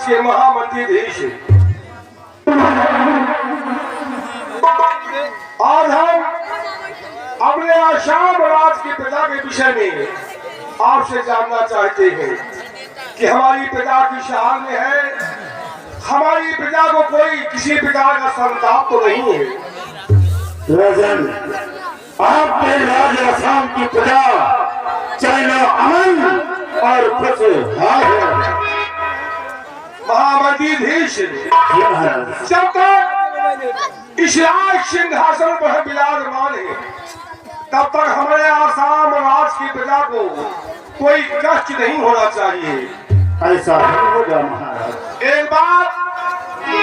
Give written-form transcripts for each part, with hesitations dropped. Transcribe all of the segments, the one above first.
साम्राज्य के महामंत्रीधीश, आज हम अपने आसाम राज्य की प्रजा के विषय में आपसे जानना चाहते हैं कि हमारी प्रजा किस हाल में है। हमारी प्रजा को कोई किसी प्रकार का संताप तो नहीं है। राजन, आपके राज्य आसाम की प्रजा चैन अमन और खुशहाल है। महामंत्रीधीश, जब तक इस राज सिंहासन पर विराजमान है तब तक हमारे आसाम राज्य की प्रजा को कोई कष्ट नहीं होना चाहिए। ऐसा नहीं होगा महाराज। एक बात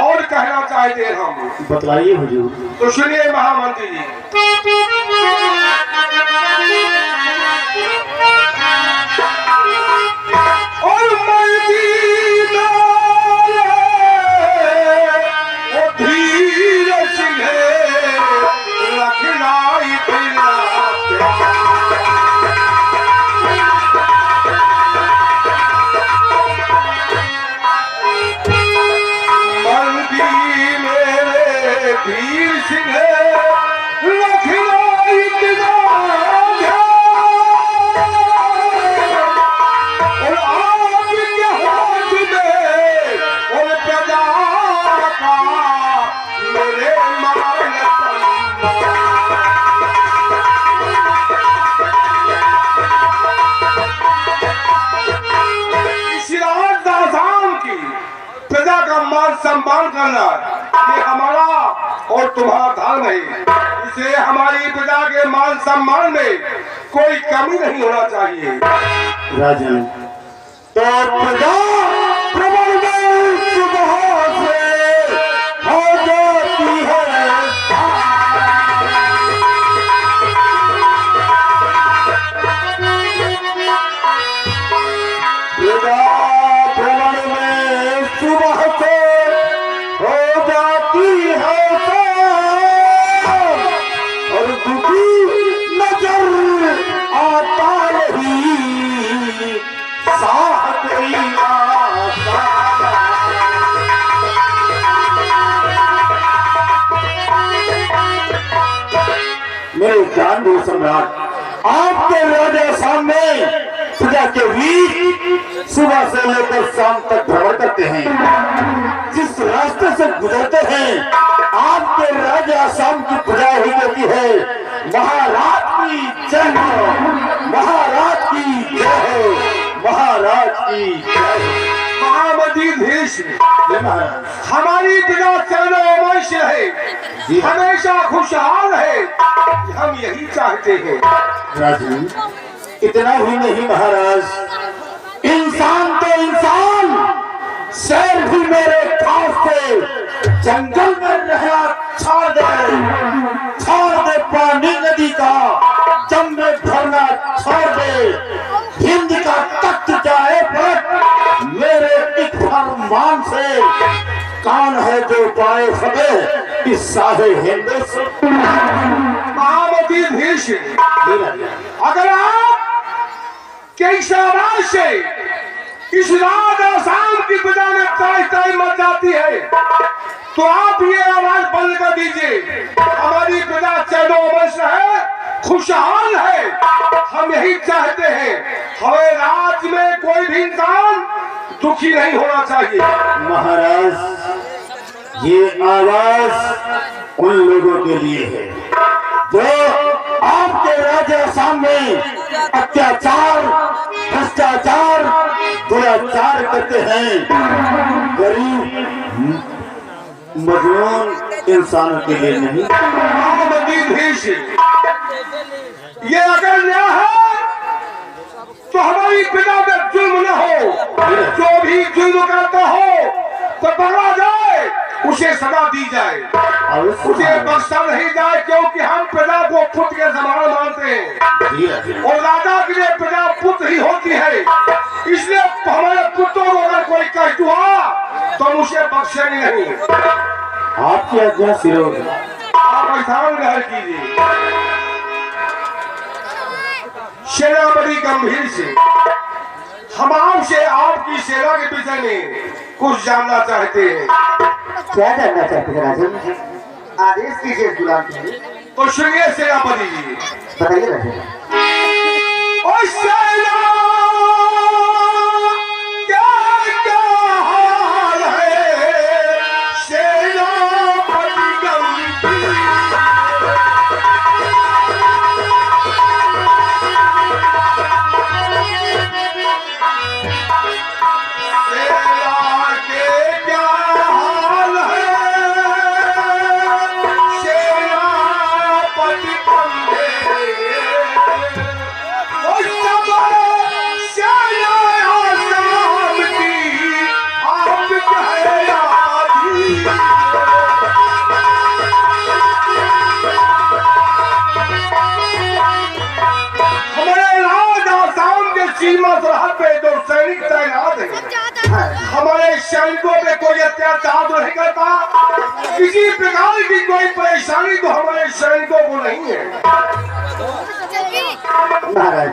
और कहना चाहते हैं हम। बतलाइए हुजूर। तो सुनिए महामंत्री जी। और धीर सिंह रखनाई वीर सिंह और आपके हाथ में और प्रजा का मेरे इस राजधानी की प्रजा का मान सम्मान करना ये हमारा और तुम्हारा धर्म है। इसे हमारी प्रजा के मान सम्मान में कोई कमी नहीं होना चाहिए। राजन, तो प्रजा प्रबल में सुबह से हो जाती है। प्रजा प्रबल में सुबह से हो जाती है और दुखी नजर आता नहीं साह कोई आता। मेरे जानवर सम्राट, आपके राजा सामने प्रजा के वीर सुबह से लेकर शाम तक भ्रमण करते हैं। जिस रास्ते से गुजरते हैं आपके राज्य आसाम की प्रजा ही कहती है महाराज की जय हो, महाराज की जय हो, महाराज की जय हो। महामंत्रीधीश, हमारी प्रजा चरणों में है, हमेशा खुशहाल है, हम यही चाहते हैं। राजन, इतना ही नहीं महाराज, इंसान तो इंसान, शेर भी मेरे खास से जंगल में रहना छोड़ दे पानी नदी का जम में भरना छोड़ दे, हिंद का तख्त जाए पर मेरे एक फरमान से कौन है जो पाए खबे इस साहे हिंद से। महामंत्रीधीश, अगर आप के इशारा से इस राज आसाम की प्रजा में ताई मर जाती है तो आप ये आवाज बंद कर दीजिए। हमारी प्रजा चैनो वंश है, खुशहाल है, हम यही चाहते हैं। हमें राज्य में कोई भी इंसान दुखी नहीं होना चाहिए। महाराज, ये आवाज उन लोगों के लिए है जो आपके राज्य सामने अत्याचार, भ्रष्टाचार, दुराचार करते हैं। गरीब मजलूम इंसानों के लिए नहीं। ये अगर न्याय है तो हमारी प्रजा में जुल्म न हो। जो भी जुल्म करता हो तो पकड़ा जाए, उसे सजा दी जाए, उसे बख्शा नहीं जाए, क्योंकि हम प्रजा को पुत्र के समान मानते हैं और राजा के लिए प्रजा पुत्र ही होती है। इसलिए हमारे पुत्रों को अगर कोई कष्ट हुआ तो उसे बख्शेंगे नहीं। आपकी आज्ञा सिरों आप ऐसा ग्रहण कीजिए। सेनापति गंभीर से हम आपसे आपकी सेवा के विषय में कुछ जानना चाहते हैं। क्या जानना चाहते हैं राजन? आदेश कीजिए गुलाम जी। तो सुनिए सेनापति जी, बताइए राजन। ओ सेना क्या क्या हाल है, सेनापति गंभीर। सीमा सरहद पे जो सैनिक तैनात है, हमारे सैनिकों पे कोई अत्याचार तो नहीं करता, किसी प्रकार की कोई परेशानी तो हमारे सैनिकों को नहीं है। महाराज,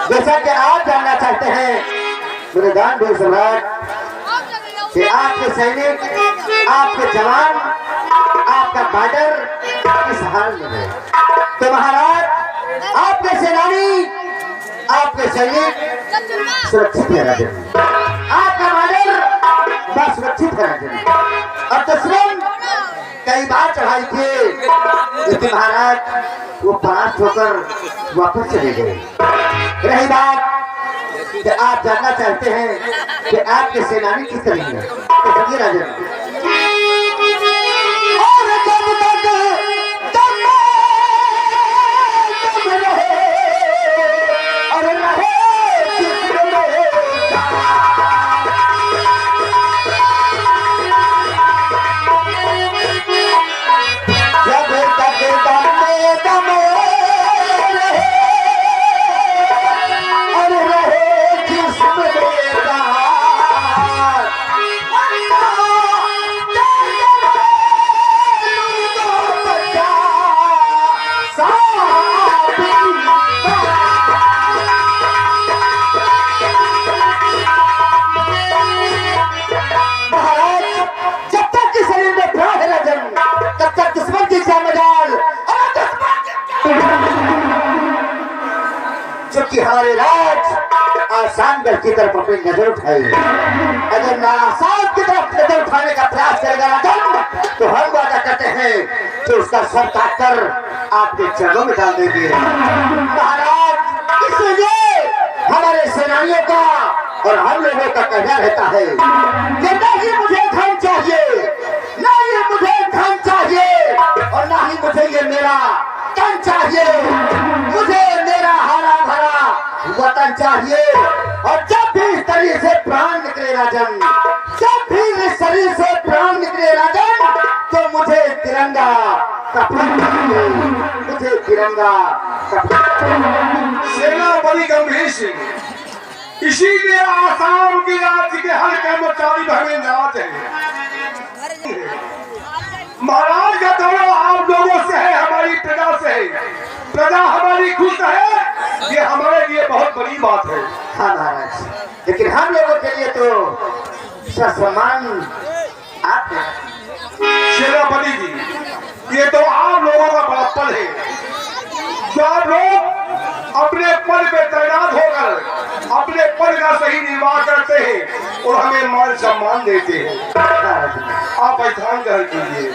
जैसा कि आप जानना चाहते हैं मेरे दानवीर सम्राट कि आपके सैनिक, आपके जवान, आपका बॉर्डर किस हाल में है, तो महाराज आपके सेनानी, आपके सैनिक सुरक्षित है राजन। आपका बॉर्डर बस सुरक्षित है राजन। और दुश्मन कई बार चढ़ाई किए, लेकिन महाराज वो परास्त होकर वापस चले गए। रही बात कि आप जानना चाहते हैं कि आपके सेनानी किस तरह है, तो सुनिए राजन। जबकि हमारे राज आसानगढ़ की तरफ अपनी नजर उठाई, अगर नासाद की तरफ नजर उठाने का प्रयास करेगा राजन, तो हम वादा करते हैं कि उसका सर काटकर आपके चरणों में डाल देंगे। महाराज, इसलिए हमारे सेनानियों का और हम लोगों का कहना रहता है कि न ही मुझे धन चाहिए, न ही मुझे धन चाहिए, और न ही मुझे ये मेरा तन चाहिए, मुझे मेरा हरा भरा वतन चाहिए। और जब भी इस शरीर से प्राण निकले राजन, जब भी इस शरीर से प्राण निकले राजन, तो मुझे तिरंगा कफन चाहिए, मुझे तिरंगा कफन। सेनापति गंभीर सिंह, इसीलिए आसाम की राज्य के हर कर्मचारी हमें नाच है। महाराज का दौरा आप लोगों से है, हमारी प्रजा से है, प्रजा हमारी खुश है, ये हमारे लिए बहुत बड़ी बात है। हाँ महाराज, लेकिन हम लोगों के लिए तो सम्मान आप सेनापति जी, ये तो आप लोगों का बड़प्पन है, जो आप लोग अपने पद पे तैनात होकर अपने पद का सही निर्वाह करते हैं और हमें मान सम्मान देते हैं। आप ऐसान ग्रहण कीजिए।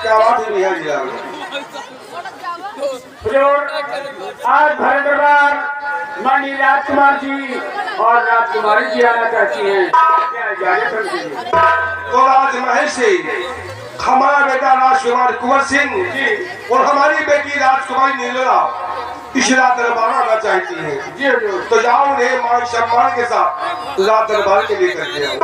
क्या बात है भैया जी? आज भरत दरबार माननीय राजकुमार जी और राजकुमारी जी आना चाहती हैं, क्या इजाजत है? तो राजमहल से हमारा बेटा राजकुमार कुंवर सिंह और हमारी बेटी राजकुमारी नीलोरा इस रात दरबार आना चाहती है। जी हजूर। तो जाओ उन्हें मान सम्मान के साथ रात दरबार के लेकर के आओ।